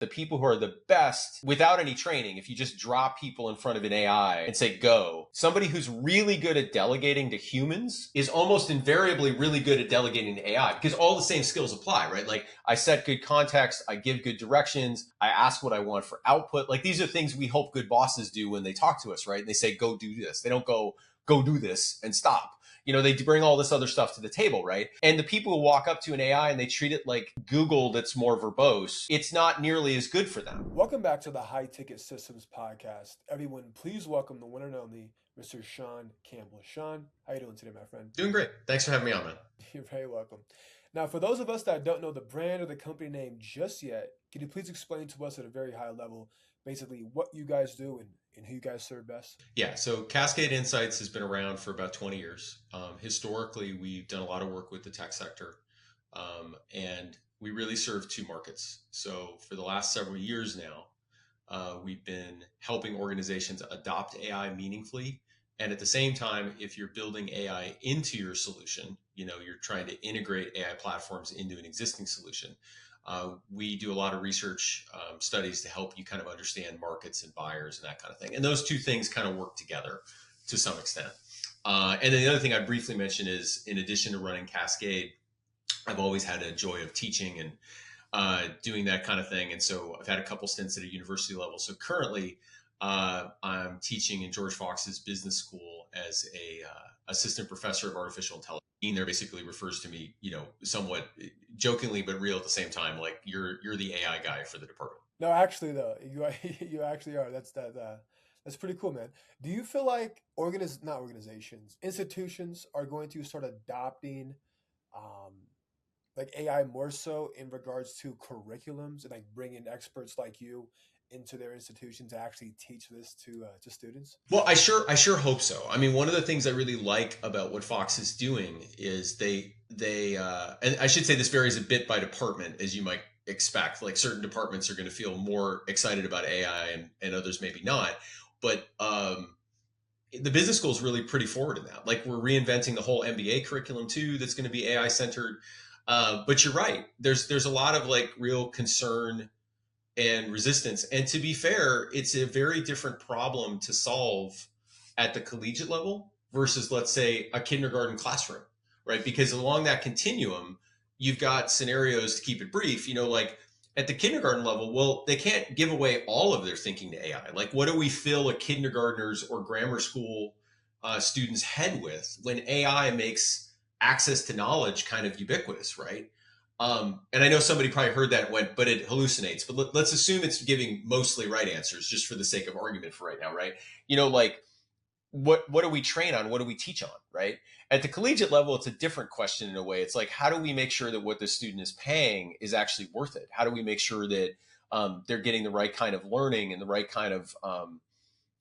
the people who are the best without any training, if you just drop people in front of an AI and say, go, somebody who's really good at delegating to humans is almost invariably really good at delegating to AI because all the same skills apply, right? Like I set good context, I give good directions, I ask what I want for output. Like these are things we hope good bosses do when they talk to us, right? And they say, go do this. They don't go do this and stop. They bring all this other stuff to the table, right? And the people who walk up to an AI and they treat it like Google that's more verbose, it's not nearly as good for them. Welcome back to the High Ticket Systems Podcast. Everyone, please welcome the one and only Mr. Sean Campbell. Sean, how you doing today, my friend? Doing great. Thanks for having me on, man. You're very welcome. Now, for those of us that don't know the brand or the company name just yet, can you please explain to us at a very high level, basically what you guys do and who you guys serve best? Yeah, so Cascade Insights has been around for about 20 years. Historically, we've done a lot of work with the tech sector, and we really serve two markets. So for the last several years now, we've been helping organizations adopt AI meaningfully. And at the same time, if you're building AI into your solution, you're trying to integrate AI platforms into an existing solution. We do a lot of research studies to help you kind of understand markets and buyers and that kind of thing. And those two things kind of work together to some extent. And then the other thing I briefly mentioned is, in addition to running Cascade, I've always had a joy of teaching and doing that kind of thing. And so I've had a couple stints at a university level. So currently I'm teaching in George Fox's business school as a assistant professor of artificial intelligence. Being there basically refers to me, somewhat jokingly but real at the same time, like you're the AI guy for the department. No, actually, though, you actually are. That's pretty cool, man. Do you feel like institutions are going to start adopting like AI more so in regards to curriculums and like bringing experts like you into their institution to actually teach this to students? Well, I sure hope so. I mean, one of the things I really like about what Fox is doing is they and I should say this varies a bit by department, as you might expect. Like certain departments are going to feel more excited about AI and others maybe not. But the business school is really pretty forward in that. Like we're reinventing the whole MBA curriculum too. That's going to be AI centered. But you're right. There's a lot of like real concern and resistance. And to be fair, it's a very different problem to solve at the collegiate level versus, let's say, a kindergarten classroom, right? Because along that continuum, you've got scenarios, to keep it brief, like at the kindergarten level, well, they can't give away all of their thinking to AI. Like, what do we fill a kindergartner's or grammar school student's head with when AI makes access to knowledge kind of ubiquitous, right? And I know somebody probably heard that and went, but it hallucinates. But let's assume it's giving mostly right answers, just for the sake of argument for right now, right? Like what do we train on? What do we teach on, right? At the collegiate level, it's a different question in a way. It's like, how do we make sure that what the student is paying is actually worth it? How do we make sure that they're getting the right kind of learning and the right kind of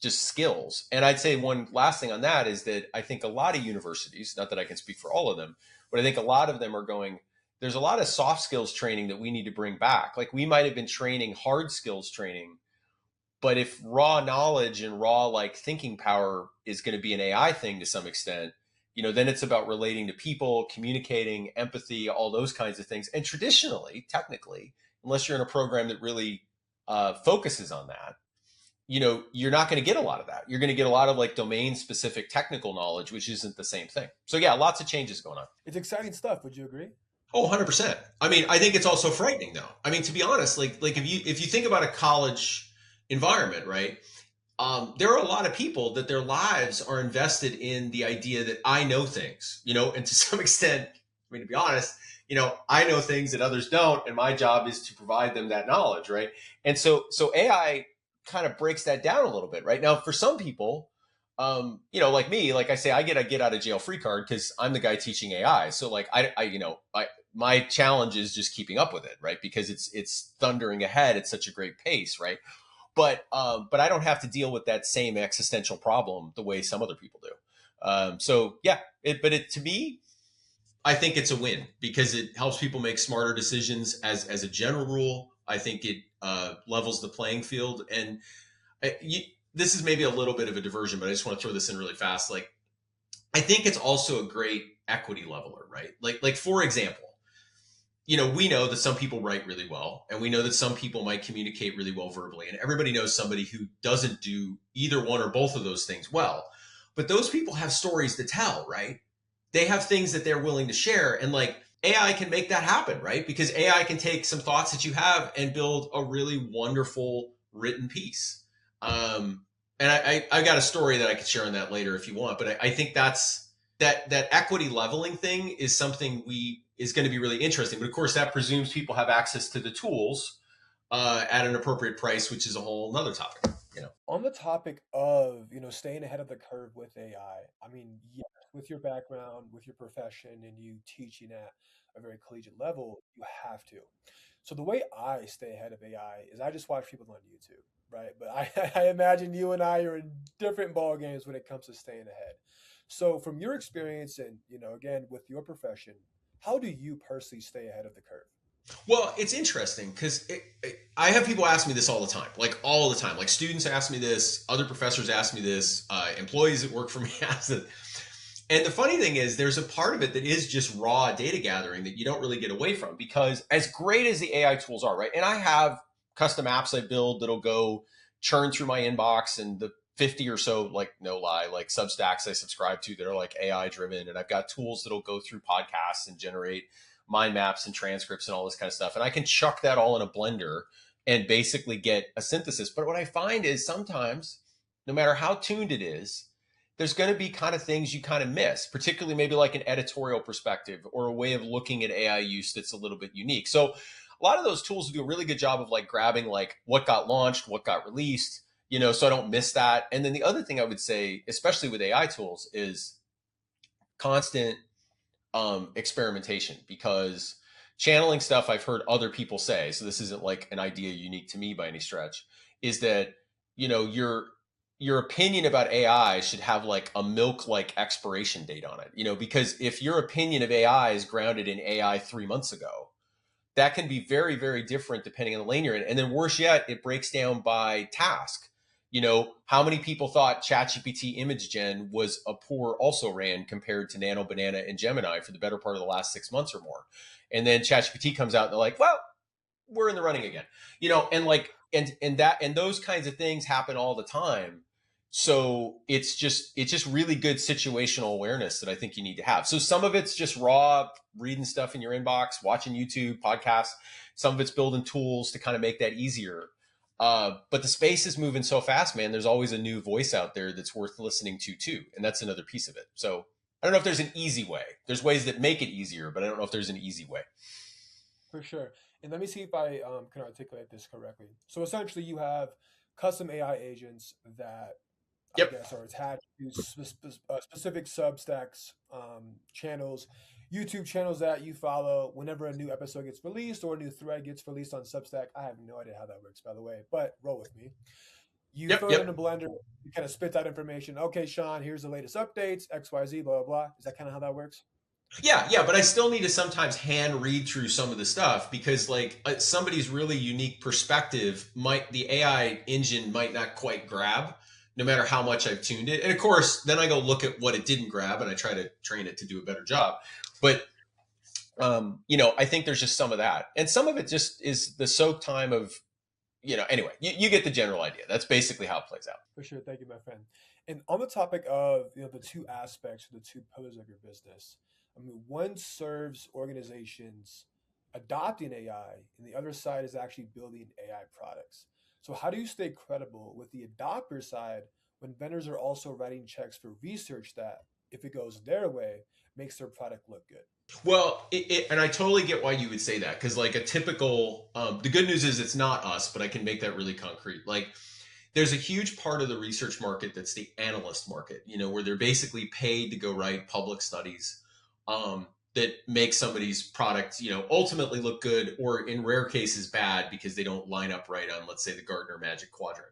just skills? And I'd say one last thing on that is that I think a lot of universities, not that I can speak for all of them, but I think a lot of them are going, there's a lot of soft skills training that we need to bring back. Like we might have been training hard skills training, but if raw knowledge and raw like thinking power is going to be an AI thing to some extent, then it's about relating to people, communicating, empathy, all those kinds of things. And traditionally, technically, unless you're in a program that really focuses on that, you're not going to get a lot of that. You're going to get a lot of like domain specific technical knowledge, which isn't the same thing. So yeah, lots of changes going on. It's exciting stuff. Would you agree? Oh, 100%. I mean, I think it's also frightening though. I mean, to be honest, like if you think about a college environment, right? There are a lot of people that their lives are invested in the idea that I know things, and to some extent, I mean, to be honest, I know things that others don't, and my job is to provide them that knowledge, right? And so AI kind of breaks that down a little bit, right? Now, for some people, like me, like I say, I get a get out of jail free card because I'm the guy teaching AI. So like my challenge is just keeping up with it, right? Because it's thundering ahead at such a great pace, right? But I don't have to deal with that same existential problem the way some other people do. So yeah, to me, I think it's a win because it helps people make smarter decisions as a general rule. I think it levels the playing field. And this is maybe a little bit of a diversion, but I just want to throw this in really fast. Like, I think it's also a great equity leveler, right? Like for example, we know that some people write really well, and we know that some people might communicate really well verbally, and everybody knows somebody who doesn't do either one or both of those things well. But those people have stories to tell, right? They have things that they're willing to share, and like AI can make that happen, right? Because AI can take some thoughts that you have and build a really wonderful written piece. And I got a story that I could share on that later if you want, but I think that equity leveling thing is something is going to be really interesting. But of course, that presumes people have access to the tools at an appropriate price, which is a whole nother topic. On the topic of, staying ahead of the curve with AI, I mean, yes, with your background, with your profession, and you teaching at a very collegiate level, you have to. So the way I stay ahead of AI is I just watch people on YouTube, right? But I imagine you and I are in different ball games when it comes to staying ahead. So from your experience and, again, with your profession, how do you personally stay ahead of the curve? Well, it's interesting because I have people ask me this all the time, like all the time. Like students ask me this, other professors ask me this, employees that work for me ask it. And the funny thing is, there's a part of it that is just raw data gathering that you don't really get away from, because as great as the AI tools are, right? And I have custom apps I build that'll go churn through my inbox, and the 50 or so, like no lie, like Substacks I subscribe to that are like AI driven. And I've got tools that'll go through podcasts and generate mind maps and transcripts and all this kind of stuff. And I can chuck that all in a blender and basically get a synthesis. But what I find is sometimes, no matter how tuned it is, there's going to be kind of things you kind of miss, particularly maybe like an editorial perspective or a way of looking at AI use that's a little bit unique. So a lot of those tools do a really good job of like grabbing like what got launched, what got released, so I don't miss that. And then the other thing I would say, especially with AI tools, is constant experimentation, because channeling stuff I've heard other people say, so this isn't like an idea unique to me by any stretch, is that, your opinion about AI should have like a milk like expiration date on it, because if your opinion of AI is grounded in AI 3 months ago, that can be very, very different depending on the lane you're in. And then worse yet, it breaks down by task. How many people thought ChatGPT image gen was a poor also ran compared to Nano, Banana, and Gemini for the better part of the last 6 months or more. And then ChatGPT comes out and they're like, well, we're in the running again, and like, and those kinds of things happen all the time. So it's just really good situational awareness that I think you need to have. So some of it's just raw reading stuff in your inbox, watching YouTube podcasts. Some of it's building tools to kind of make that easier. But the space is moving so fast, man. There's always a new voice out there that's worth listening to too, and that's another piece of it. So I don't know if there's an easy way. There's ways that make it easier, but I don't know if there's an easy way. For sure. And let me see if I can articulate this correctly. So essentially, you have custom AI agents that I Yep. guess are attached to specific Substacks channels, YouTube channels that you follow whenever a new episode gets released or a new thread gets released on Substack. I have no idea how that works, by the way, but roll with me. You Yep. throw it in Yep. a blender, you kind of spit that information. Okay, Sean, here's the latest updates, XYZ, blah, blah, blah. Is that kind of how that works? Yeah, but I still need to sometimes hand read through some of the stuff, because like somebody's really unique perspective the AI engine might not quite grab, no matter how much I've tuned it. And of course, then I go look at what it didn't grab and I try to train it to do a better job. But I think there's just some of that, and some of it just is the soak time of, anyway, you get the general idea. That's basically how it plays out. For sure. Thank you, my friend. And on the topic of the two aspects, the two pillars of your business, I mean, one serves organizations adopting AI, and the other side is actually building AI products. So, how do you stay credible with the adopter side when vendors are also writing checks for research that, if it goes their way, makes their product look good? Well, and I totally get why you would say that, because like a typical, the good news is it's not us, but I can make that really concrete. Like there's a huge part of the research market that's the analyst market, where they're basically paid to go write public studies that make somebody's product, ultimately look good, or in rare cases bad because they don't line up right on, let's say, the Gartner Magic Quadrant.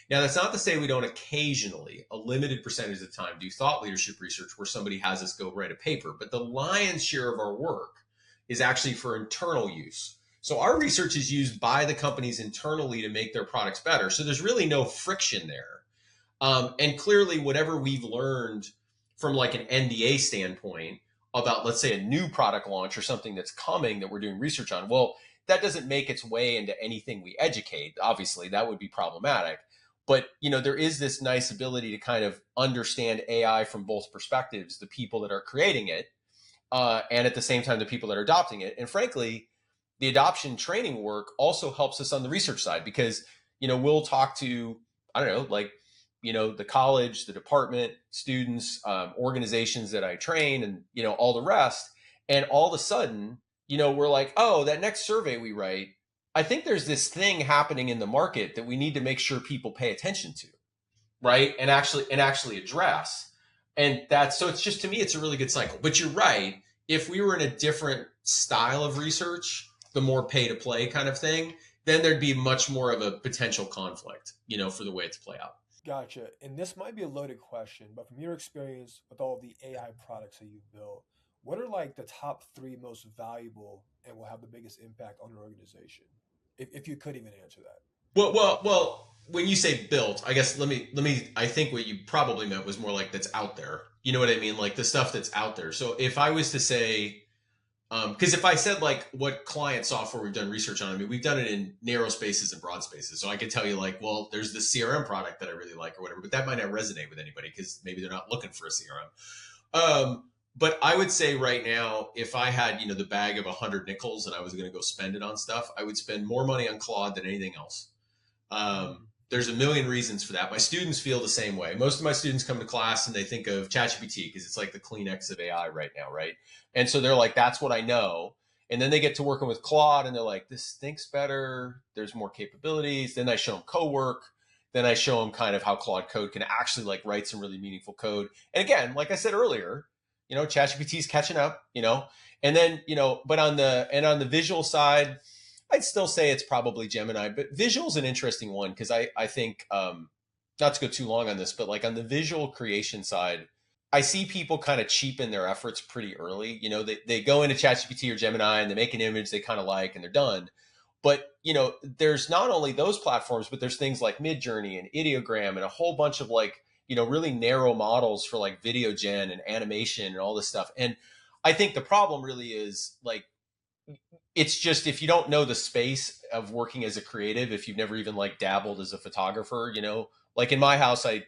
Now, that's not to say we don't occasionally, a limited percentage of the time, do thought leadership research where somebody has us go write a paper. But the lion's share of our work is actually for internal use. So our research is used by the companies internally to make their products better. So there's really no friction there. And clearly, whatever we've learned from like an NDA standpoint, about, let's say, a new product launch or something that's coming that we're doing research on. Well, that doesn't make its way into anything we educate. Obviously, that would be problematic. But there is this nice ability to kind of understand AI from both perspectives: the people that are creating it, and at the same time, the people that are adopting it. And frankly, the adoption training work also helps us on the research side, because we'll talk to, I don't know, like the college, the department, students, organizations that I train, and all the rest. And all of a sudden, we're like, oh, that next survey we write, I think there's this thing happening in the market that we need to make sure people pay attention to, right? And actually address. And that's, so it's just, to me, it's a really good cycle. But you're right. If we were in a different style of research, the more pay to play kind of thing, then there'd be much more of a potential conflict, for the way it's play out. Gotcha. And this might be a loaded question, but from your experience with all the AI products that you've built, what are like the top three most valuable and will have the biggest impact on your organization? If you could even answer that. Well. When you say built, I guess let me. I think what you probably meant was more like that's out there. You know what I mean? Like the stuff that's out there. So if I was to say, because if I said like what client software we've done research on, I mean, we've done it in narrow spaces and broad spaces. So I could tell you like, well, there's this CRM product that I really like or whatever, but that might not resonate with anybody because maybe they're not looking for a CRM. But I would say right now, if I had, the bag of 100 nickels and I was going to go spend it on stuff, I would spend more money on Claude than anything else. There's a million reasons for that. My students feel the same way. Most of my students come to class and they think of ChatGPT because it's like the Kleenex of AI right now, right? And so they're like, that's what I know. And then they get to working with Claude and they're like, this thinks better. There's more capabilities. Then I show them co-work. Then I show them kind of how Claude Code can actually like write some really meaningful code. And again, like I said earlier, ChatGPT is catching up, and then, but on the visual side, I'd still say it's probably Gemini, but visual is an interesting one because I think, not to go too long on this, but like on the visual creation side, I see people kind of cheapen their efforts pretty early. They go into ChatGPT or Gemini and they make an image they kind of like and they're done. But, there's not only those platforms, but there's things like Midjourney and Ideogram and a whole bunch of like, really narrow models for like video gen and animation and all this stuff. And I think the problem really is like, it's just, if you don't know the space of working as a creative, if you've never even like dabbled as a photographer, like in my house, I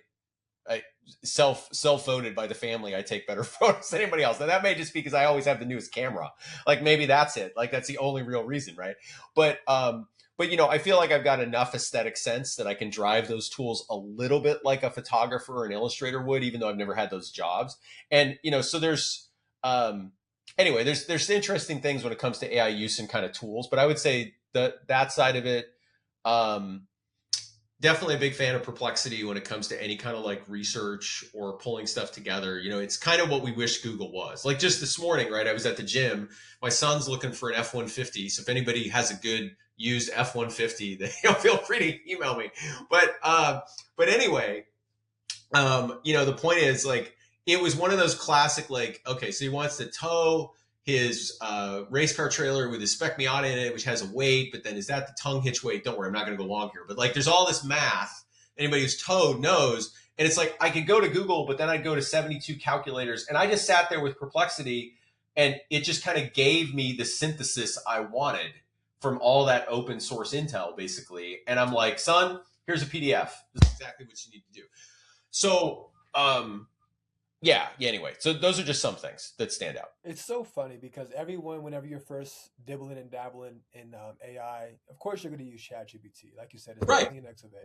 self voted by the family, I take better photos than anybody else. Now that may just be because I always have the newest camera. Like maybe that's it. Like that's the only real reason, right? But I feel like I've got enough aesthetic sense that I can drive those tools a little bit like a photographer or an illustrator would, even though I've never had those jobs. And so there's anyway, there's interesting things when it comes to AI use and kind of tools, but I would say that side of it, definitely a big fan of Perplexity when it comes to any kind of like research or pulling stuff together. It's kind of what we wish Google was. Like just this morning, right? I was at the gym. My son's looking for an F-150. So if anybody has a good used F-150, then feel free to email me. But anyway, the point is like, it was one of those classic, like, okay, so he wants to tow his race car trailer with his spec Miata in it, which has a weight, but then is that the tongue hitch weight? Don't worry, I'm not going to go long here. But like, there's all this math. Anybody who's towed knows. And it's like, I could go to Google, but then I'd go to 72 calculators. And I just sat there with Perplexity and it just kind of gave me the synthesis I wanted from all that open source intel, basically. And I'm like, son, here's a PDF. This is exactly what you need to do. So, yeah. Anyway, so those are just some things that stand out. It's so funny because everyone, whenever you're first dibbling and dabbling in AI, of course you're going to use ChatGPT. Like you said, it's right. The Kleenex of AI.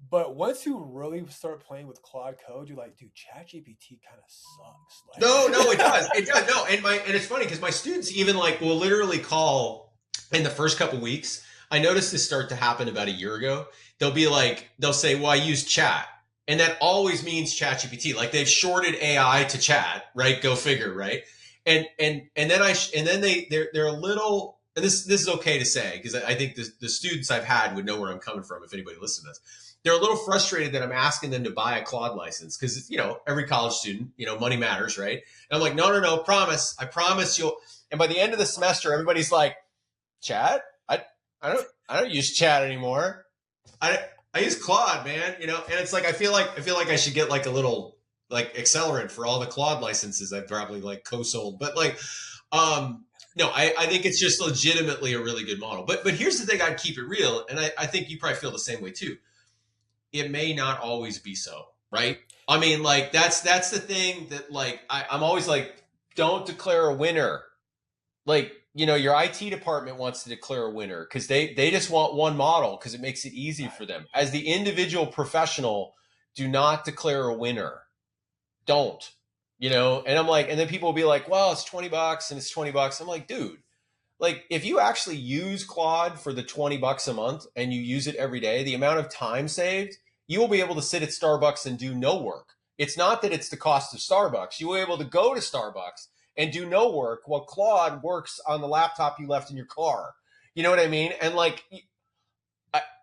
But once you really start playing with Claude Code, you're like, dude, ChatGPT kind of sucks. Like, no, it does. It does. No, and it's funny because my students even like will literally call in the first couple weeks. I noticed this start to happen about a year ago. They'll say, well, I use chat. And that always means ChatGPT. Like they've shorted AI to chat, right? Go figure, right? And then they're a little, and this is okay to say because I think the students I've had would know where I'm coming from if anybody listens to this. They're a little frustrated that I'm asking them to buy a Claude license because every college student, money matters, right? And I'm like, no, I promise you'll. And by the end of the semester, everybody's like, chat? I don't use chat anymore. I use Claude, man, and it's like I feel like I should get like a little like accelerant for all the Claude licenses I've probably like co-sold. But like, no, I think it's just legitimately a really good model. But here's the thing, I'd keep it real, and I think you probably feel the same way too. It may not always be so, right? I mean, like that's the thing that like I'm always like, don't declare a winner. Like, your IT department wants to declare a winner because they just want one model because it makes it easy for them. As the individual professional, do not declare a winner. Don't. And I'm like, and then people will be like, well, it's $20 and it's $20. I'm like, dude, like if you actually use Claude for the $20 a month and you use it every day, the amount of time saved, you will be able to sit at Starbucks and do no work. It's not that it's the cost of Starbucks. You will be able to go to Starbucks and do no work while Claude works on the laptop you left in your car. You know what I mean? And like,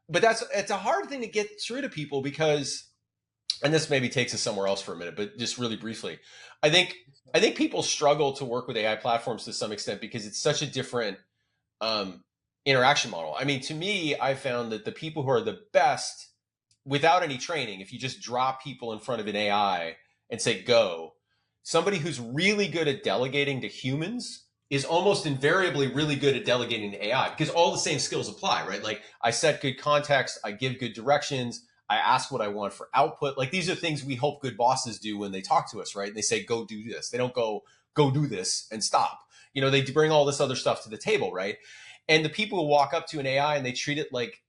but it's a hard thing to get through to people because, and this maybe takes us somewhere else for a minute, but just really briefly, I think I think people struggle to work with AI platforms to some extent because it's such a different um, interaction model. I mean, to me, I found that the people who are the best without any training, if you just drop people in front of an AI and say go, somebody who's really good at delegating to humans is almost invariably really good at delegating to AI because all the same skills apply, right? Like I set good context, I give good directions, I ask what I want for output. Like these are things we hope good bosses do when they talk to us, right? And they say, go do this. They don't go do this and stop. They bring all this other stuff to the table, right? And the people who walk up to an AI and they treat it like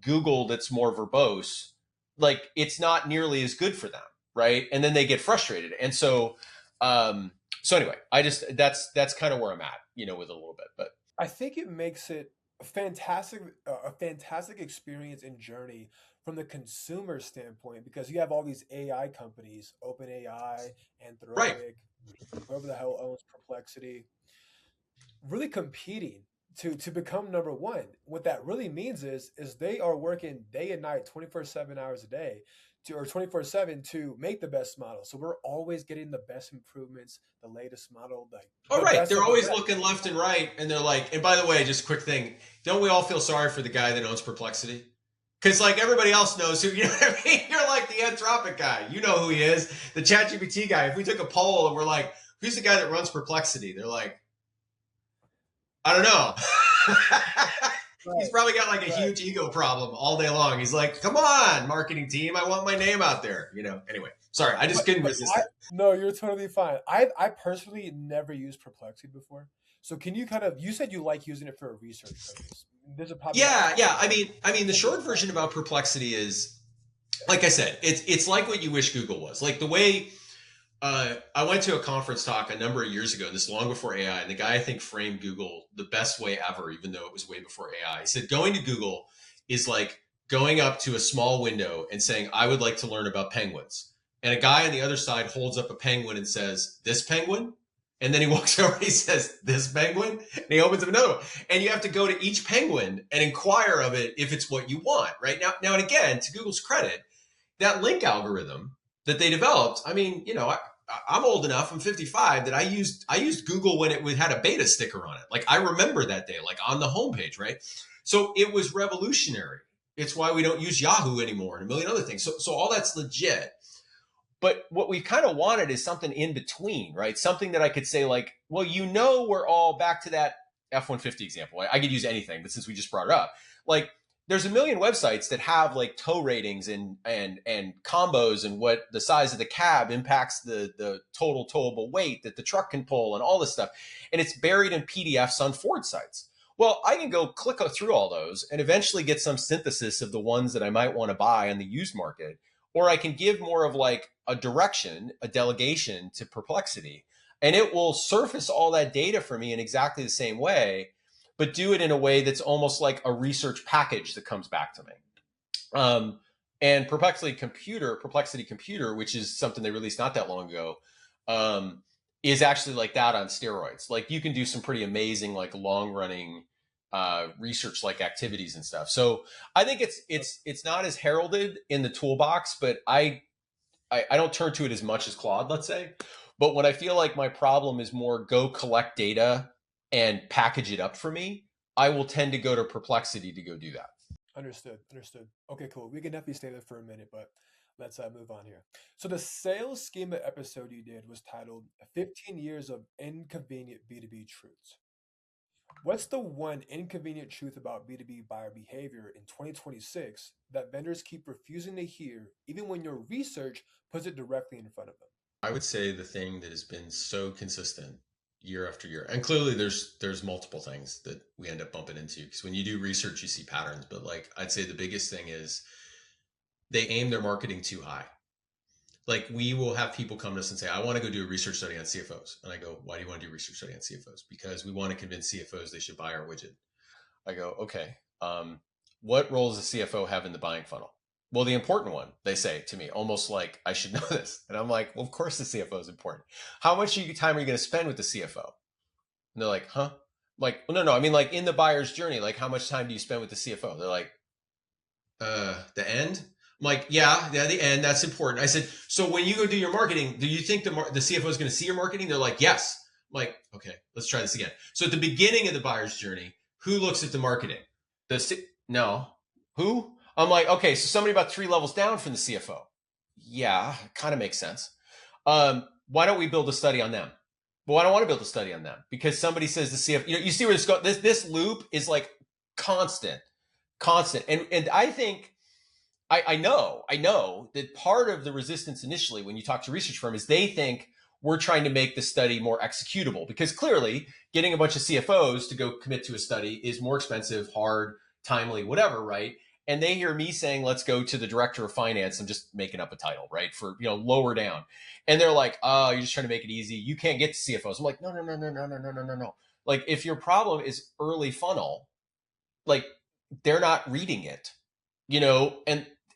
Google that's more verbose, like it's not nearly as good for them, right? And then they get frustrated. And so anyway, I just that's kind of where I'm at, with a little bit. But I think it makes it a fantastic experience and journey from the consumer standpoint because you have all these AI companies, OpenAI, right. Anthropic, whoever the hell owns Perplexity, really competing to become number one. What that really means is they are working day and night, 24/7 hours a day, or 24/7 to make the best model. So we're always getting the best improvements, the latest model, like Oh, the right. best They're of the always best. looking left and right, and they're like, and by the way, just a quick thing, don't we all feel sorry for the guy that owns Perplexity? Because like everybody else knows who, you know what I mean? You're like the Anthropic guy. You know who he is, the ChatGPT guy. If we took a poll and we're like, who's the guy that runs Perplexity? They're like, I don't know. He's Right, probably got like a right. huge ego problem all day long. He's like, come on, marketing team, I want my name out there. Anyway, sorry, I just couldn't But resist it. no, you're totally fine. I personally never used Perplexity before. So can you kind of, you said you like using it for a research purpose. This is probably not Yeah, yeah. common. I mean, the Okay, short fine. version about Perplexity is, like I said, it's like what you wish Google was. Like the way I went to a conference talk a number of years ago, and this long before AI, and the guy I think framed Google the best way ever, even though it was way before AI. He said going to Google is like going up to a small window and saying, "I would like to learn about penguins," and a guy on the other side holds up a penguin and says, "This penguin." And then he walks over and he says, "This penguin," and he opens up another one. And you have to go to each penguin and inquire of it if it's what you want, right? Now and again, to Google's credit, that link algorithm that they developed. I mean, I'm old enough. I'm 55 that I used Google when it had a beta sticker on it. Like I remember that day, like on the homepage, right? So it was revolutionary. It's why we don't use Yahoo anymore and a million other things. So all that's legit. But what we kind of wanted is something in between, right? Something that I could say, like, well, we're all back to that F-150 example. I could use anything, but since we just brought it up, like, there's a million websites that have like tow ratings and combos and what the size of the cab impacts the total towable weight that the truck can pull and all this stuff, and it's buried in PDFs on Ford sites. Well, I can go click through all those and eventually get some synthesis of the ones that I might want to buy on the used market, or I can give more of like a direction, a delegation to Perplexity, and it will surface all that data for me in exactly the same way, but do it in a way that's almost like a research package that comes back to me. Um, and Perplexity Computer, which is something they released not that long ago, is actually like that on steroids. Like you can do some pretty amazing, like long running research like activities and stuff. So I think it's not as heralded in the toolbox, but I don't turn to it as much as Claude, let's say. But when I feel like my problem is more go collect data and package it up for me, I will tend to go to Perplexity to go do that. Understood. Understood. Okay, cool. We can definitely stay there for a minute, but Let's move on here. So the sales schema episode you did was titled 15 Years of Inconvenient B2B Truths. What's the one inconvenient truth about B2B buyer behavior in 2026 that vendors keep refusing to hear, even when your research puts it directly in front of them? I would say the thing that has been so consistent year after year, and clearly there's multiple things that we end up bumping into, because when you do research you see patterns, but like I'd say the biggest thing is they aim their marketing too high. Like we will have people come to us and say, I want to go do a research study on CFOs. And I go, why do you want to do a research study on CFOs? Because we want to convince CFOs they should buy our widget. I go, okay. What role does the CFO have in the buying funnel? Well, the important one, they say to me, almost like I should know this. And I'm like, well, of course the CFO is important. How much time are you going to spend with the CFO? And they're like, huh? I'm like, well, no. I mean, like in the buyer's journey, like how much time do you spend with the CFO? They're like, the end? I'm like, yeah, the end. That's important. I said, so when you go do your marketing, do you think the CFO is going to see your marketing? They're like, yes. I'm like, okay, let's try this again. So at the beginning of the buyer's journey, who looks at the marketing? No. Who? I'm like, okay, so somebody about 3 levels down from the CFO. Yeah, kind of makes sense. Why don't we build a study on them? Well, I don't want to build a study on them because somebody says the CFO. You see where this goes. This loop is like constant, and I think I know that part of the resistance initially when you talk to research firm is they think we're trying to make the study more executable, because clearly getting a bunch of CFOs to go commit to a study is more expensive, hard, timely, whatever, right? And they hear me saying, let's go to the director of finance. I'm just making up a title, right? For, lower down. And they're like, oh, you're just trying to make it easy. You can't get to CFOs. I'm like, no. Like if your problem is early funnel, like they're not reading it,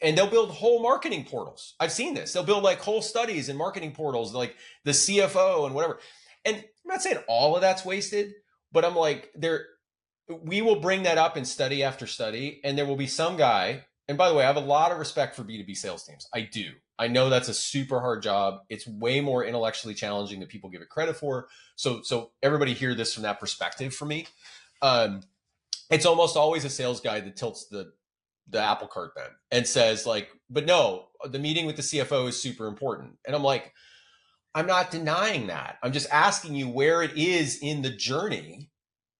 and they'll build whole marketing portals. I've seen this. They'll build like whole studies and marketing portals, like the CFO and whatever. And I'm not saying all of that's wasted, but I'm like, we will bring that up in study after study, and there will be some guy. And by the way, I have a lot of respect for B2B sales teams. I do. I know that's a super hard job. It's way more intellectually challenging than people give it credit for. So everybody hear this from that perspective for me. It's almost always a sales guy that tilts the apple cart then and says like, but no, the meeting with the CFO is super important. And I'm like, I'm not denying that. I'm just asking you where it is in the journey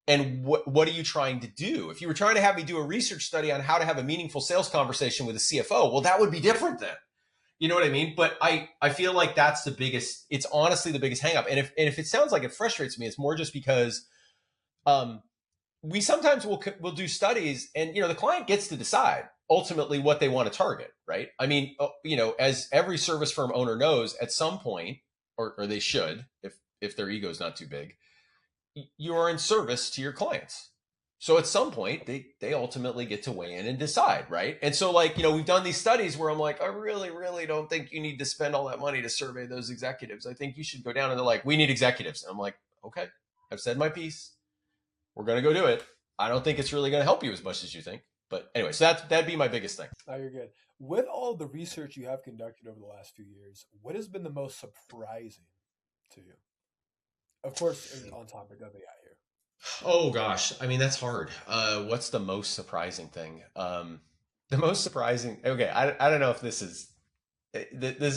and what are you trying to do? If you were trying to have me do a research study on how to have a meaningful sales conversation with a CFO, well, that would be different then. You know what I mean? But I feel like that's the biggest, it's honestly the biggest hang up. And if it sounds like it frustrates me, it's more just because, we sometimes will do studies and, the client gets to decide ultimately what they want to target, right? I mean, as every service firm owner knows at some point, or they should, if their ego is not too big, you are in service to your clients. So at some point they ultimately get to weigh in and decide, right? And so like, we've done these studies where I'm like, I really, really don't think you need to spend all that money to survey those executives. I think you should go down, and they're like, we need executives. And I'm like, okay, I've said my piece. We're going to go do it. I don't think it's really going to help you as much as you think. But anyway, so that'd be my biggest thing. Oh, you're good. With all the research you have conducted over the last few years, what has been the most surprising to you? Of course, on topic of AI here. Oh gosh, I mean that's hard. What's the most surprising thing? The most surprising. Okay, I don't know if this is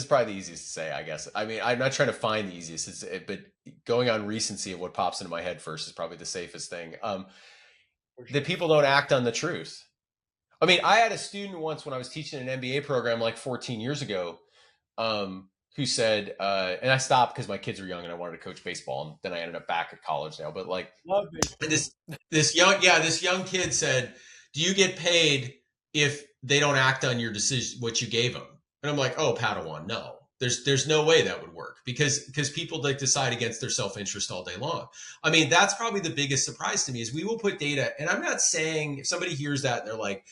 probably the easiest to say, I guess. I mean, I'm not trying to find the easiest, but going on recency of what pops into my head first is probably the safest thing. That people don't act on the truth. I mean, I had a student once when I was teaching an MBA program like 14 years ago, who said, and I stopped because my kids were young and I wanted to coach baseball, and then I ended up back at college now. But like, this young kid said, "Do you get paid if they don't act on your decision, what you gave them?" And I'm like, "Oh, Padawan, no. There's no way that would work because people like decide against their self-interest all day long." I mean, that's probably the biggest surprise to me is we will put data, and I'm not saying if somebody hears that and they're like,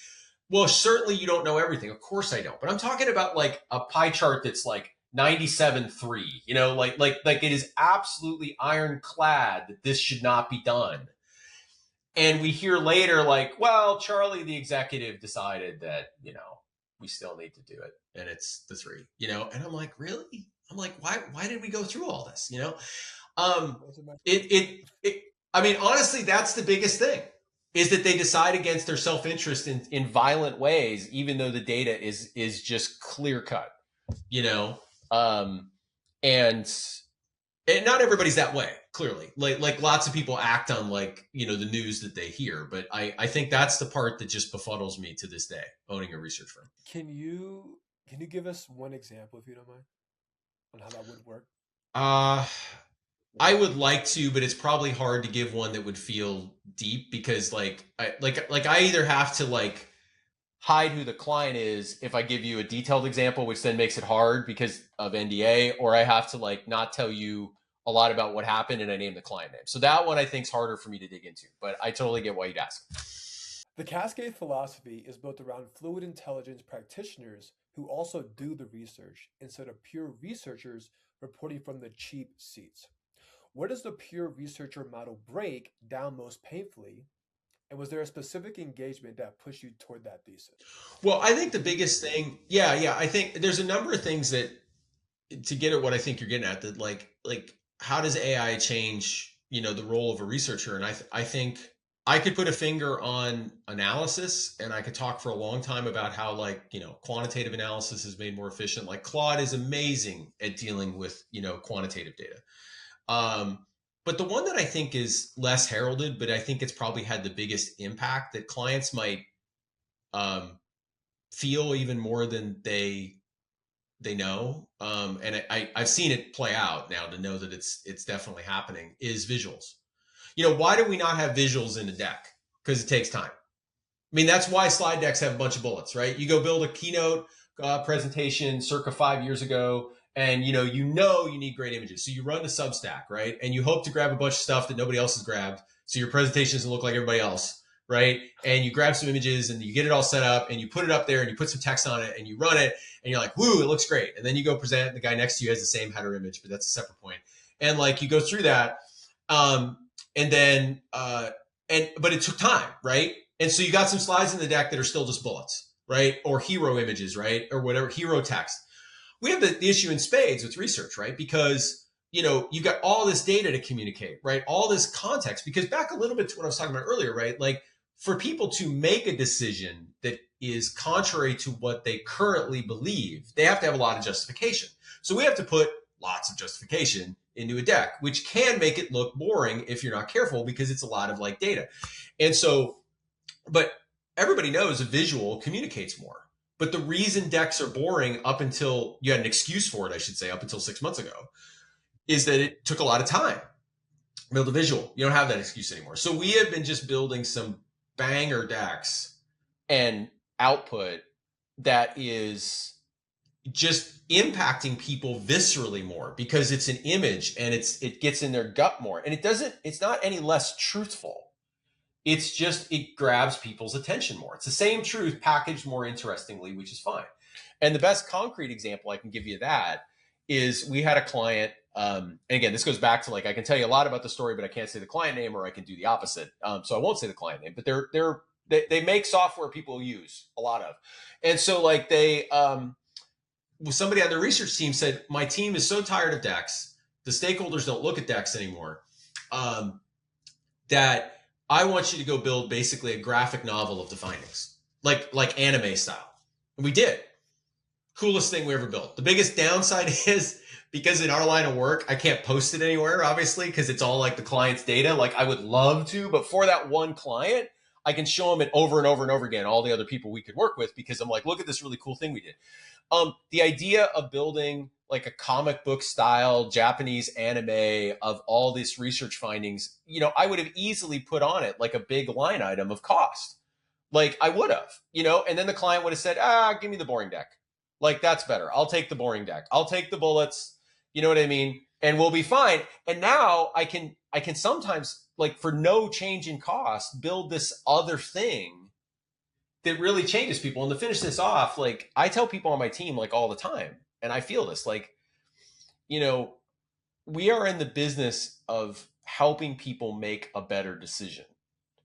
well, certainly you don't know everything. Of course I don't. But I'm talking about like a pie chart that's like 97-3, like it is absolutely ironclad that this should not be done. And we hear later like, well, Charlie, the executive, decided that, we still need to do it. And it's the 3, and I'm like, really? I'm like, why did we go through all this? I mean, honestly, that's the biggest thing is that they decide against their self-interest in violent ways, even though the data is just clear cut. you know, and not everybody's that way, clearly. Like lots of people act on like, the news that they hear. But I think that's the part that just befuddles me to this day, owning a research firm. Can you give us one example if you don't mind on how that would work? Uh I would like to, but it's probably hard to give one that would feel deep because I either have to like hide who the client is if I give you a detailed example, which then makes it hard because of NDA, or I have to like not tell you a lot about what happened and I name the client name. So that one I think is harder for me to dig into, but I totally get why you'd ask. The Cascade philosophy is built around fluid intelligence practitioners who also do the research instead of pure researchers reporting from the cheap seats. Where does the pure researcher model break down most painfully? And was there a specific engagement that pushed you toward that thesis? Well, I think the biggest thing, yeah, I think there's a number of things that to get at what I think you're getting at that like how does AI change, the role of a researcher? And I think I could put a finger on analysis and I could talk for a long time about how like, quantitative analysis is made more efficient. Like Claude is amazing at dealing with, quantitative data. Um, but the one that I think is less heralded, but I think it's probably had the biggest impact that clients might um, feel even more than they know, and I've seen it play out now to know that it's definitely happening, is visuals. Why do we not have visuals in the deck? Because it takes time. I mean, that's why slide decks have a bunch of bullets, right? You go build a keynote presentation circa 5 years ago, and you need great images. So you run the Substack, right? And you hope to grab a bunch of stuff that nobody else has grabbed, so your presentation doesn't look like everybody else, right? And you grab some images and you get it all set up, and you put it up there, and you put some text on it, and you run it, and you're like, "Woo, it looks great!" And then you go present, and the guy next to you has the same header image, but that's a separate point. And like you go through that, um, and then but it took time, right? And so you got some slides in the deck that are still just bullets, right? Or hero images, right? Or whatever, hero text. We have the issue in spades with research, right? Because, you've got all this data to communicate, right? All this context. Because back a little bit to what I was talking about earlier, right? Like for people to make a decision that is contrary to what they currently believe, they have to have a lot of justification. So we have to put lots of justification into a deck, which can make it look boring if you're not careful because it's a lot of like data. And so but everybody knows a visual communicates more. But the reason decks are boring up until you had an excuse for it, I should say, up until 6 months ago, is that it took a lot of time to build a visual. You don't have that excuse anymore. So we have been just building some banger decks and output that is just impacting people viscerally more because it's an image and it gets in their gut more. And it's not any less truthful. It's just, it grabs people's attention more. It's the same truth packaged more interestingly, which is fine. And the best concrete example I can give you of that is we had a client, and again, this goes back to like, I can tell you a lot about the story, but I can't say the client name, or I can do the opposite. So I won't say the client name, but they make software people use a lot of. And so like somebody on the research team said, my team is so tired of decks. The stakeholders don't look at decks anymore. That I want you to go build basically a graphic novel of the findings, like anime style. And we did. Coolest thing we ever built. The biggest downside is because in our line of work, I can't post it anywhere, obviously, because it's all like the client's data. Like I would love to, but for that one client, I can show them it over and over and over again, all the other people we could work with, because I'm like, look at this really cool thing we did. The idea of building like a comic book style Japanese anime of all these research findings, I would have easily put on it like a big line item of cost. Like I would have, and then the client would have said, give me the boring deck. Like that's better. I'll take the boring deck. I'll take the bullets. You know what I mean? And we'll be fine. And now I can sometimes, like for no change in cost, build this other thing that really changes people. And to finish this off, like I tell people on my team like all the time, and I feel this, like, we are in the business of helping people make a better decision.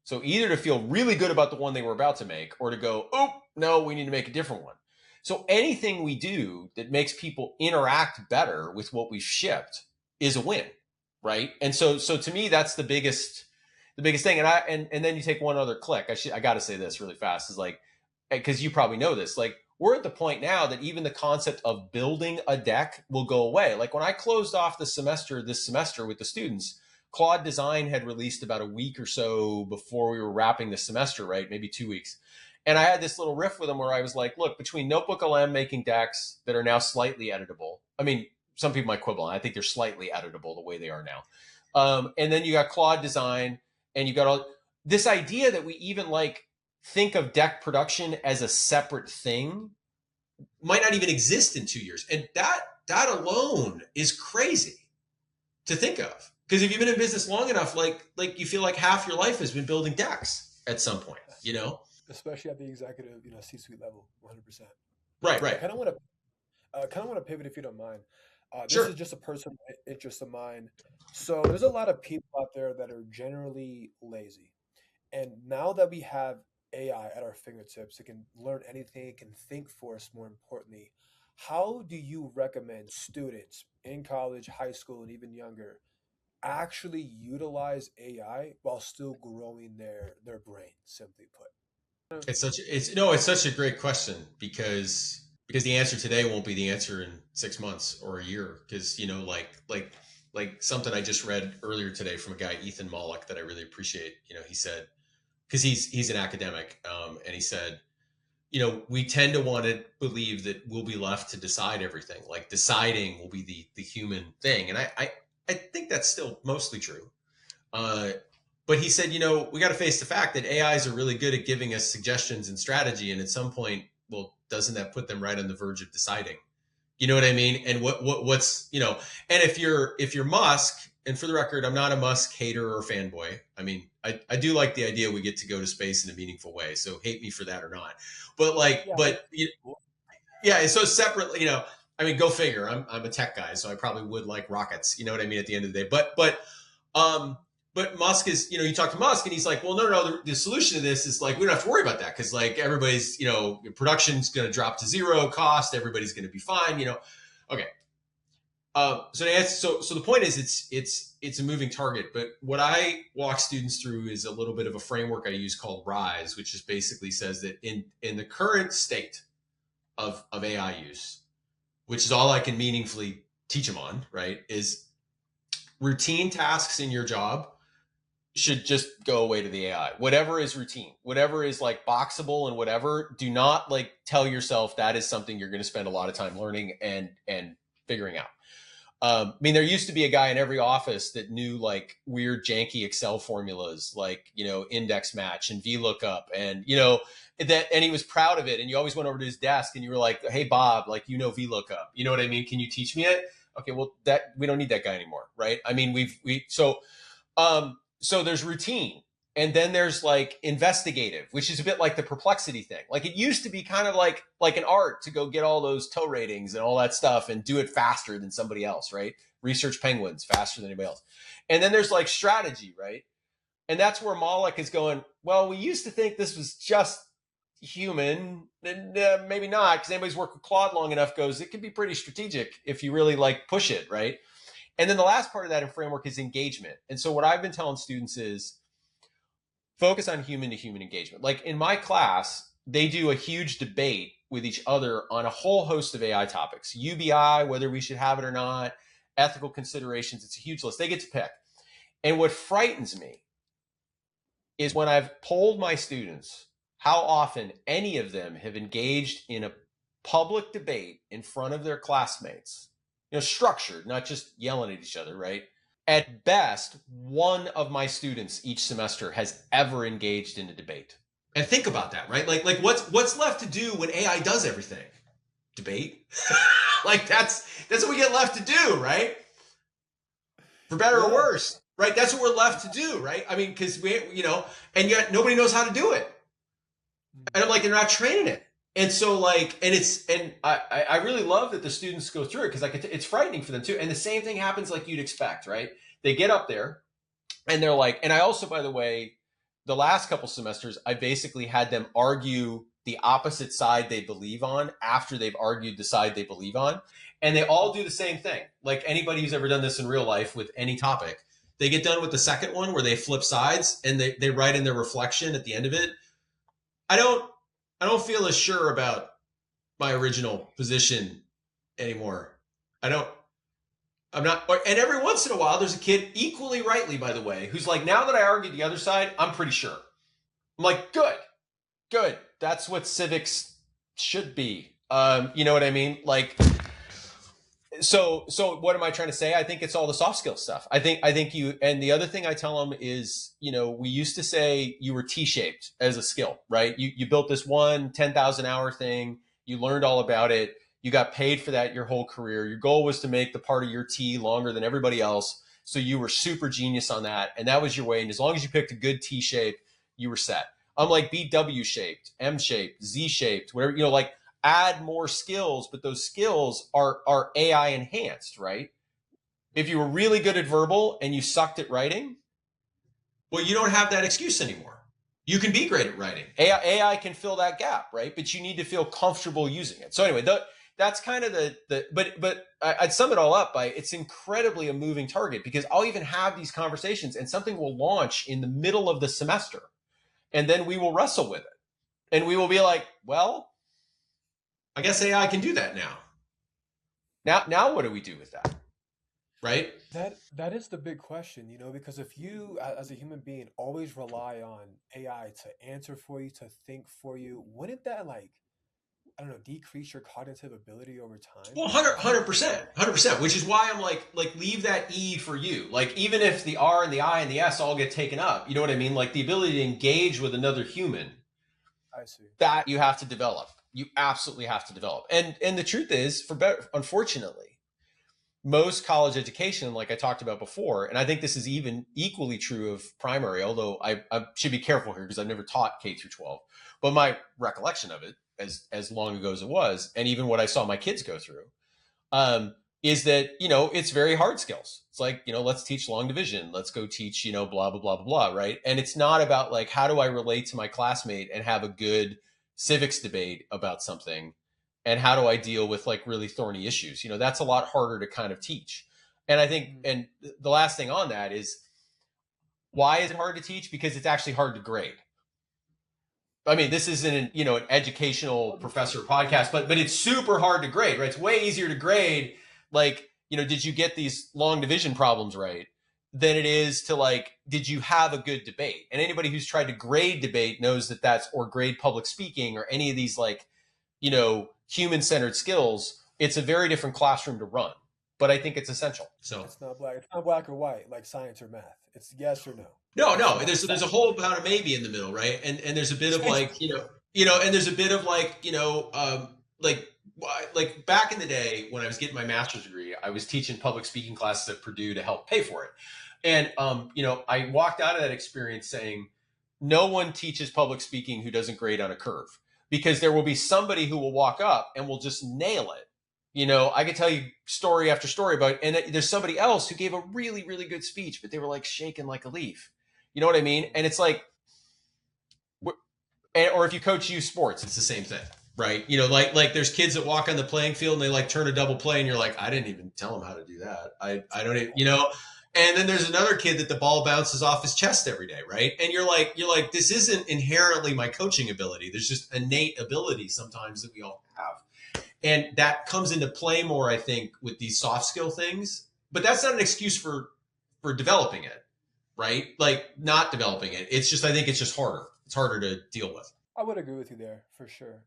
So either to feel really good about the one they were about to make, or to go, oh, no, we need to make a different one. So anything we do that makes people interact better with what we've shipped is a win, right? And so to me, that's the biggest thing. And then you take one other click. I got to say this really fast, is like, because you probably know this, like we're at the point now that even the concept of building a deck will go away. Like when I closed off this semester with the students, Claude Design had released about a week or so before we were wrapping the semester, right? Maybe 2 weeks. And I had this little riff with them where I was like, look, between Notebook LM making decks that are now slightly editable. I mean, some people might quibble. I think they're slightly editable the way they are now. And then you got Claude Design, and you got all this idea that we even like think of deck production as a separate thing might not even exist in 2 years. And that alone is crazy to think of. Because if you've been in business long enough, like you feel like half your life has been building decks at some point, you know? Especially at the executive, C-suite level, 100%. Right. I kind of want to pivot if you don't mind. This Sure. is just a personal interest of mine. So there's a lot of people out there that are generally lazy, and now that we have AI at our fingertips, it can learn anything, it can think for us. More importantly, how do you recommend students in college, high school, and even younger actually utilize AI while still growing their brain? Simply put. It's such a great question because the answer today won't be the answer in 6 months or a year. Because like something I just read earlier today from a guy, Ethan Mollick, that I really appreciate. He said, because he's an academic, and he said, we tend to want to believe that we'll be left to decide everything. Like deciding will be the human thing, and I think that's still mostly true. But he said, we got to face the fact that AIs are really good at giving us suggestions and strategy. And at some point, well, doesn't that put them right on the verge of deciding? You know what I mean? And what's, and if you're Musk, and for the record, I'm not a Musk hater or fanboy. I mean, I do like the idea we get to go to space in a meaningful way. So hate me for that or not. But yeah, so separately, I mean, go figure. I'm a tech guy, so I probably would like rockets. You know what I mean? At the end of the day, but Musk is, you talk to Musk and he's like, well, no, the solution to this is like, we don't have to worry about that. Cause like everybody's, production's going to drop to zero cost. Everybody's going to be fine, Okay. So the point is it's a moving target, but what I walk students through is a little bit of a framework I use called RISE, which just basically says that in the current state of AI use, which is all I can meaningfully teach them on, right, is routine tasks in your job should just go away to the AI. Whatever is routine, whatever is like boxable and whatever, do not like tell yourself that is something you're going to spend a lot of time learning and figuring out. I mean, there used to be a guy in every office that knew like weird janky Excel formulas, like, index match and VLOOKUP and, and he was proud of it. And you always went over to his desk and you were like, hey, Bob, like, VLOOKUP, you know what I mean? Can you teach me it? Okay, well, that we don't need that guy anymore, right? I mean, so there's routine, and then there's like investigative, which is a bit like the Perplexity thing. Like it used to be kind of like an art to go get all those tow ratings and all that stuff and do it faster than somebody else, right? Research penguins faster than anybody else. And then there's like strategy, right? And that's where Moloch is going, well, we used to think this was just human, and maybe not, because anybody's worked with Claude long enough goes, it can be pretty strategic if you really like push it, right? And then the last part of that in framework is engagement. And so what I've been telling students is focus on human to human engagement. Like in my class, they do a huge debate with each other on a whole host of AI topics, UBI, whether we should have it or not, ethical considerations. It's a huge list. They get to pick. And what frightens me is when I've polled my students how often any of them have engaged in a public debate in front of their classmates, structured, not just yelling at each other, right? At best, one of my students each semester has ever engaged in a debate. And think about that, right? Like what's left to do when AI does everything? Debate? Like that's what we get left to do, right? For better or worse, right? That's what we're left to do, right? I mean, because and yet nobody knows how to do it. And I'm like, they're not training it. And so I really love that the students go through it because it's frightening for them too. And the same thing happens like you'd expect, right? They get up there and they're like, and I also, by the way, the last couple semesters, I basically had them argue the opposite side they believe on after they've argued the side they believe on. And they all do the same thing. Like anybody who's ever done this in real life with any topic, they get done with the second one where they flip sides and they write in their reflection at the end of it. I don't feel as sure about my original position anymore. I don't. I'm not. And every once in a while, there's a kid, equally rightly, by the way, who's like, now that I argued the other side, I'm pretty sure. I'm like, good, good. That's what civics should be. You know what I mean? Like, so what am I trying to say? I think it's all the soft skill stuff. I think you, and the other thing I tell them is, we used to say you were T-shaped as a skill, right? You built this 10,000 hour thing. You learned all about it. You got paid for that your whole career. Your goal was to make the part of your T longer than everybody else. So you were super genius on that. And that was your way. And as long as you picked a good T shape, you were set. I'm like, be W shaped, M shaped, Z shaped, whatever, like, add more skills, but those skills are AI enhanced, right? If you were really good at verbal and you sucked at writing, well, you don't have that excuse anymore. You can be great at writing. AI can fill that gap, right? But you need to feel comfortable using it. So anyway, that's kind of but I'd sum it all up by, it's incredibly a moving target, because I'll even have these conversations and something will launch in the middle of the semester, and then we will wrestle with it. And we will be like, well, I guess AI can do that now. Now what do we do with that? Right? That is the big question, because if you, as a human being, always rely on AI to answer for you, to think for you, wouldn't that, like, I don't know, decrease your cognitive ability over time? Well, 100%, which is why I'm like leave that E for you. Like, even if the R and the I and the S all get taken up, you know what I mean? Like, the ability to engage with another human, I see. that you have to develop. You absolutely have to develop. And the truth is, unfortunately, most college education, like I talked about before, and I think this is even equally true of primary, although I should be careful here because I've never taught K through 12, but my recollection of it, as long ago as it was, and even what I saw my kids go through, is that, it's very hard skills. It's like, let's teach long division. Let's go teach, blah, blah, blah, blah, blah, right? And it's not about, like, how do I relate to my classmate and have a good civics debate about something, and how do I deal with, like, really thorny issues. That's a lot harder to kind of teach. And I think, and the last thing on that is, why is it hard to teach? Because it's actually hard to grade. I mean, this isn't an educational professor podcast, but it's super hard to grade, right? It's way easier to grade, like, did you get these long division problems right, than it is to, like, did you have a good debate? And anybody who's tried to grade debate knows or grade public speaking, or any of these, like, human-centered skills. It's a very different classroom to run, but I think it's essential. So it's not black or white, like science or math. It's yes or no. No. There's a whole about a maybe in the middle, right? And there's a bit of, like, and there's a bit of, like, like back in the day when I was getting my master's degree, I was teaching public speaking classes at Purdue to help pay for it. And, I walked out of that experience saying, no one teaches public speaking who doesn't grade on a curve, because there will be somebody who will walk up and will just nail it. I could tell you story after story about, and there's somebody else who gave a really, really good speech, but they were, like, shaking like a leaf. You know what I mean? And it's like, or if you coach youth sports, it's the same thing, right? Like there's kids that walk on the playing field and they, like, turn a double play, and you're like, I didn't even tell them how to do that. I don't even, and then there's another kid that the ball bounces off his chest every day, right? And you're like, this isn't inherently my coaching ability. There's just innate ability sometimes that we all have. And that comes into play more, I think, with these soft skill things. But that's not an excuse for developing it, right? Like, not developing it. It's just, I think it's just harder. It's harder to deal with. I would agree with you there for sure.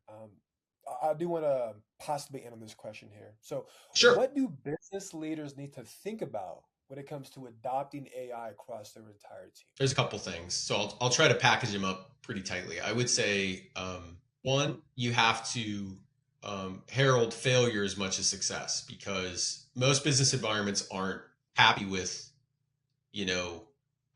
I do want to possibly end on this question here. So, Sure. What do business leaders need to think about when it comes to adopting AI across their entire team? There's a couple things. So I'll try to package them up pretty tightly. I would say, one, you have to herald failure as much as success, because most business environments aren't happy with,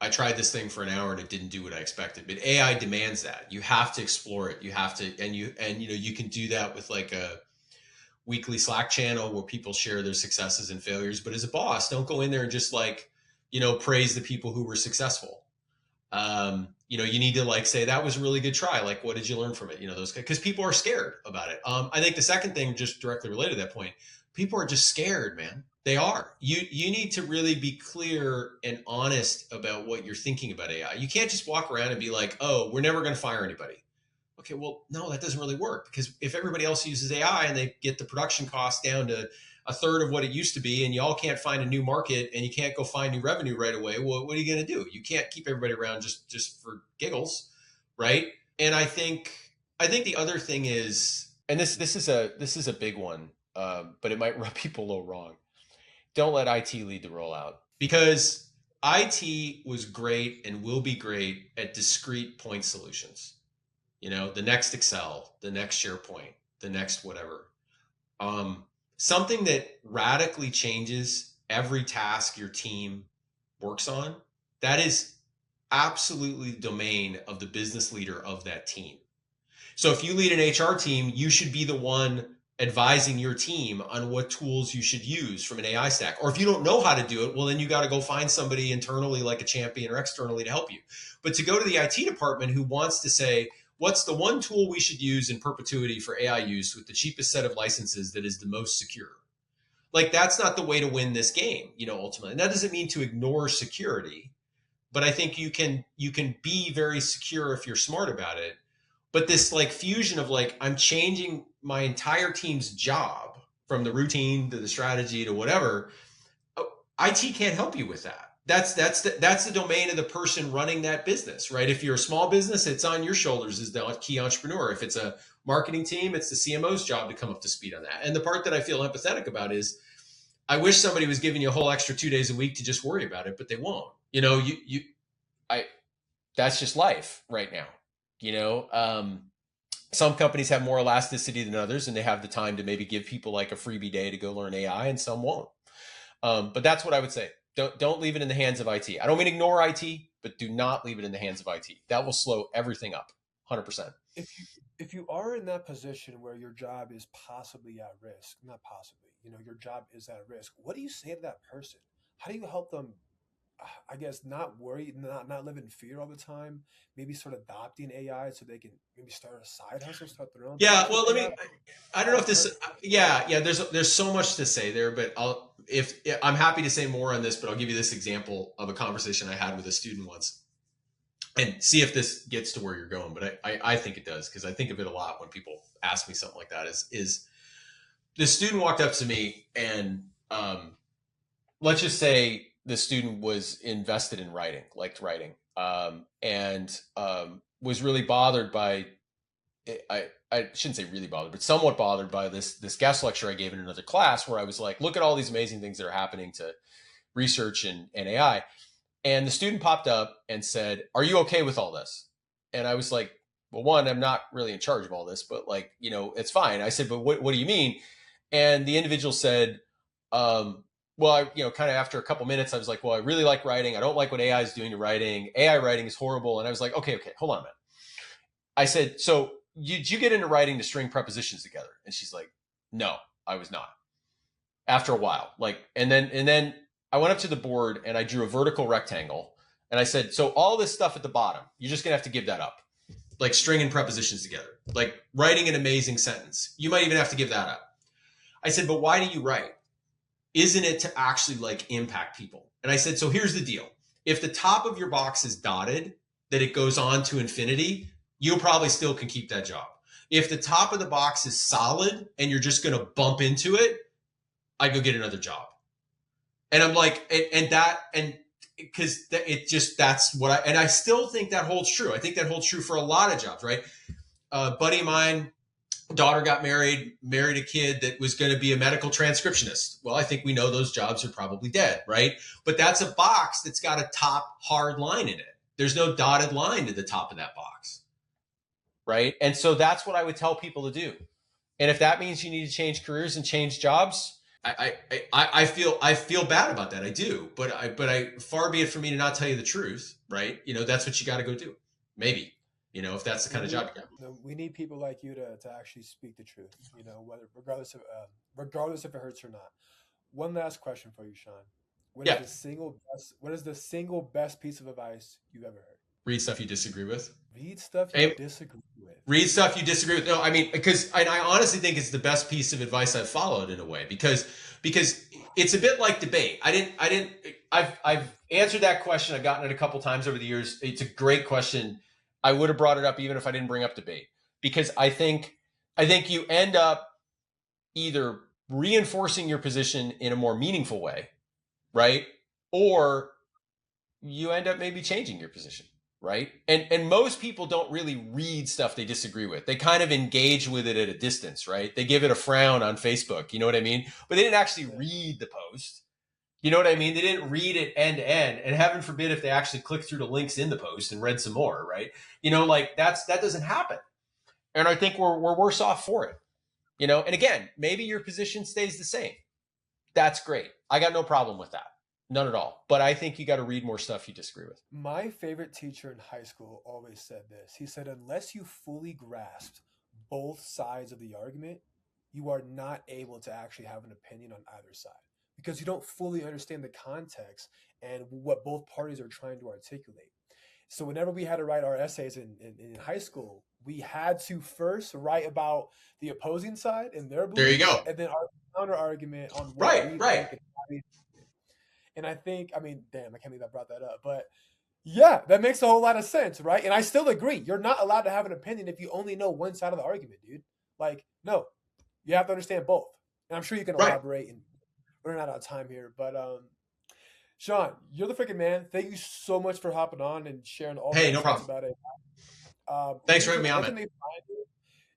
I tried this thing for an hour and it didn't do what I expected. But AI demands that. You have to explore it. You have to, and you can do that with, like, a weekly Slack channel where people share their successes and failures. But as a boss, don't go in there and just, like, praise the people who were successful. You need to, like, say, that was a really good try. Like, what did you learn from it? Those, because people are scared about it. I think the second thing, just directly related to that point, people are just scared, man. They are. You need to really be clear and honest about what you're thinking about AI. You can't just walk around and be like, oh, we're never going to fire anybody. Okay, well, no, that doesn't really work, because if everybody else uses AI and they get the production cost down to a third of what it used to be, and y'all can't find a new market and you can't go find new revenue right away, well, what are you going to do? You can't keep everybody around just for giggles, right? And I think the other thing is, and this is a big one, but it might rub people a little wrong. Don't let IT lead the rollout, because IT was great and will be great at discrete point solutions. The next Excel, the next SharePoint, the next whatever. Something that radically changes every task your team works on, that is absolutely the domain of the business leader of that team. So if you lead an HR team, you should be the one advising your team on what tools you should use from an AI stack. Or if you don't know how to do it, well, then you got to go find somebody internally like a champion or externally to help you. But to go to the IT department who wants to say, what's the one tool we should use in perpetuity for AI use with the cheapest set of licenses that is the most secure? Like, that's not the way to win this game, ultimately. And that doesn't mean to ignore security, but I think you can be very secure if you're smart about it. But this like fusion of like, I'm changing my entire team's job from the routine to the strategy to whatever. IT can't help you with that. That's the domain of the person running that business, right? If you're a small business, it's on your shoulders as the key entrepreneur. If it's a marketing team, it's the CMO's job to come up to speed on that. And the part that I feel empathetic about is, I wish somebody was giving you a whole extra 2 days a week to just worry about it, but they won't. That's just life right now. Some companies have more elasticity than others, and they have the time to maybe give people like a freebie day to go learn AI, and some won't. But that's what I would say. Don't leave it in the hands of IT. I don't mean ignore IT, but do not leave it in the hands of IT. That will slow everything up, 100%. If you are in that position where your job is possibly at risk, not possibly, your job is at risk, what do you say to that person? How do you help them, I guess, not worry, not live in fear all the time, maybe start adopting AI so they can maybe start a side hustle, start their own Yeah, business well, with AI? I don't know if this, yeah, there's so much to say there, but if I'm happy to say more on this, but I'll give you this example of a conversation I had with a student once, and see if this gets to where you're going. But I think it does, because I think of it a lot when people ask me something like that. Is this student walked up to me, and let's just say the student was invested in writing, liked writing, and was really bothered by, I shouldn't say really bothered, but somewhat bothered by this guest lecture I gave in another class, where I was like, look at all these amazing things that are happening to research and AI. And the student popped up and said, are you okay with all this? And I was like, well, one, I'm not really in charge of all this, but like, it's fine. I said, but what do you mean? And the individual said, well, kind of after a couple minutes, I was like, well, I really like writing. I don't like what AI is doing to writing. AI writing is horrible. And I was like, okay, hold on a minute. I said, so did you get into writing to string prepositions together? And she's like, no, I was not. After a while, and then I went up to the board and I drew a vertical rectangle, and I said, so all this stuff at the bottom, you're just gonna have to give that up, like stringing prepositions together, like writing an amazing sentence. You might even have to give that up. I said, but why do you write? Isn't it to actually like impact people? And I said, so here's the deal. If the top of your box is dotted, that it goes on to infinity, you probably still can keep that job. If the top of the box is solid and you're just going to bump into it, I'd go get another job. And I'm like, because that's what I still think that holds true. I think that holds true for a lot of jobs, right? Buddy of mine, daughter got married a kid that was going to be a medical transcriptionist. Well, I think we know those jobs are probably dead, right? But that's a box that's got a top hard line in it. There's no dotted line to the top of that box, right? And so that's what I would tell people to do. And if that means you need to change careers and change jobs, I feel bad about that. I do, but far be it for me to not tell you the truth, right? That's what you got to go do. Maybe, if that's the kind of job you got. We need people like you to actually speak the truth, regardless if it hurts or not. One last question for you, Sean. What is the single best piece of advice you've ever heard? Read stuff you disagree with. Read stuff you disagree with. Read stuff you disagree with. No, I mean, because I honestly think it's the best piece of advice I've followed in a way, because it's a bit like debate. I've answered that question. I've gotten it a couple times over the years. It's a great question. I would have brought it up even if I didn't bring up debate. because I think you end up either reinforcing your position in a more meaningful way, right? Or you end up maybe changing your position, right? And most people don't really read stuff they disagree with. They kind of engage with it at a distance, right? They give it a frown on Facebook, you know what I mean? But they didn't actually Yeah. read the post. You know what I mean? They didn't read it end to end, and heaven forbid if they actually clicked through the links in the post and read some more, right? Like that doesn't happen, and I think we're worse off for it. And again, maybe your position stays the same. That's great. I got no problem with that, none at all. But I think you got to read more stuff you disagree with. My favorite teacher in high school always said this. He said, unless you fully grasped both sides of the argument, you are not able to actually have an opinion on either side because you don't fully understand the context and what both parties are trying to articulate. So, whenever we had to write our essays in high school, we had to first write about the opposing side and their There you beliefs, go. and then our counter argument on what Right, we right. think and how we. And I think, I mean, damn, I can't believe I brought that up, but yeah, that makes a whole lot of sense, right? And I still agree. You're not allowed to have an opinion if you only know one side of the argument, dude. Like, no, you have to understand both. And I'm sure you can Right. elaborate. And we're not out of time here, but Sean, you're the freaking man. Thank you so much for hopping on and sharing all the Hey, no insights problem. about it. Thanks for having Usually, me on, where man. can they find you?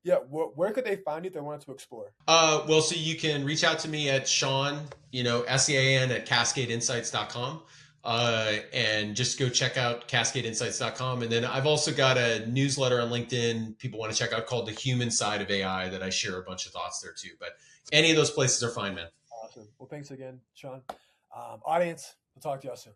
Yeah, where could they find you if they wanted to explore? Well, so you can reach out to me at Sean, SEAN at cascadeinsights.com. And just go check out cascadeinsights.com. And then I've also got a newsletter on LinkedIn people want to check out called The Human Side of AI that I share a bunch of thoughts there too. But any of those places are fine, man. Awesome. Well, thanks again, Sean. Audience, we'll talk to y'all soon.